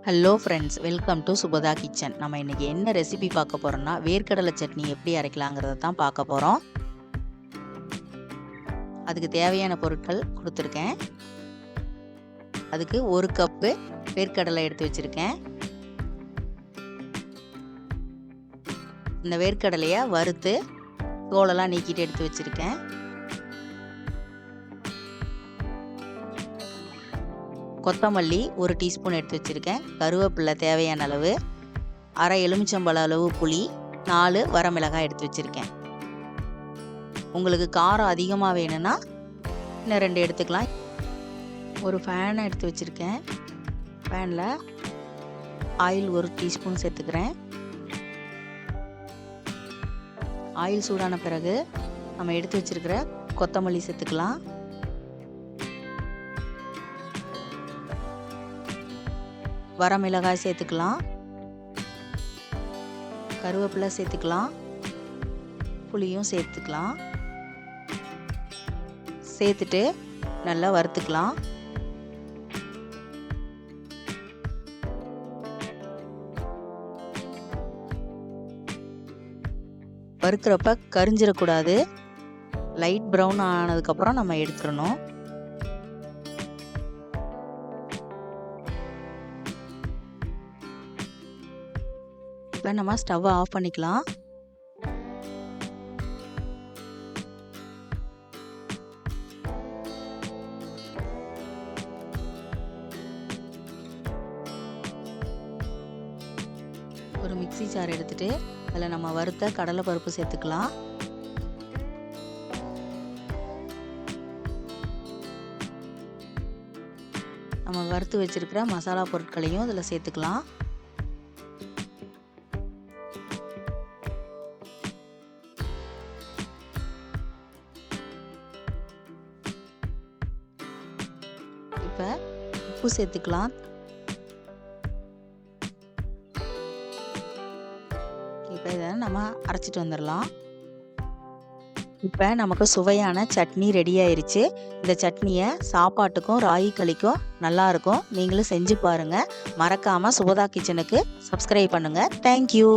Hello friends, welcome to Subhada kitchen. நம்ம இன்றைக்கி என்ன ரெசிபி பார்க்க போகிறோம்னா, வேர்க்கடலை சட்னி எப்படி அரைக்கலாங்கிறத தான் பார்க்க போகிறோம். அதுக்கு தேவையான பொருட்கள் கொடுத்துருக்கேன். அதுக்கு 1 கப்பு வேர்க்கடலை எடுத்து வச்சுருக்கேன். இந்த வேர்க்கடலையை வறுத்து தோலெல்லாம் நீக்கிட்டு எடுத்து வச்சுருக்கேன். கொத்தமல்லி 1 டீஸ்பூன் எடுத்து வச்சுருக்கேன். கருவேப்பிலை தேவையான அளவு, அரை எலுமிச்சம்பழ அளவு புளி, 4 வரமிளகாய் எடுத்து வச்சுருக்கேன். உங்களுக்கு காரம் அதிகமாக வேணும்னா இன்னும் 2 எடுத்துக்கலாம். ஒரு ஃபேனை எடுத்து வச்சுருக்கேன். ஃபேனில் ஆயில் 1 டீஸ்பூன் சேர்த்துக்கிறேன். ஆயில் சூடான பிறகு நம்ம எடுத்து வச்சுருக்கிற கொத்தமல்லி சேர்த்துக்கலாம். வரமிளகாய் சேர்த்துக்கலாம். கருவேப்பிலை சேர்த்துக்கலாம். புளியும் சேர்த்துக்கலாம். சேர்த்துட்டு நல்லா வறுத்துக்கலாம். வறுக்கிறப்ப கரிஞ்சிடக்கூடாது. லைட் ப்ரௌன் ஆனதுக்கப்புறம் நம்ம எடுத்துடணும். இப்போ நம்ம ஸ்டவ்வை ஆஃப் பண்ணிக்கலாம். ஒரு மிக்ஸி ஜார் எடுத்துட்டு அதில் நம்ம வறுத்த கடலைப்பருப்பு சேர்த்துக்கலாம். நம்ம வறுத்து வச்சிருக்கிற மசாலா பொருட்களையும் அதில் சேர்த்துக்கலாம். இப்போ உப்பு சேர்த்துக்கலாம். இப்போ இதை நம்ம அரைச்சிட்டு வந்துடலாம். இப்போ நமக்கு சுவையான சட்னி ரெடி ஆயிருச்சு. இந்த சட்னியை சாப்பாட்டுக்கும் ராகி களிக்கும் நல்லாயிருக்கும். நீங்களும் செஞ்சு பாருங்கள். மறக்காமல் சுபதா கிச்சனுக்கு சப்ஸ்கிரைப் பண்ணுங்கள். தேங்க்யூ.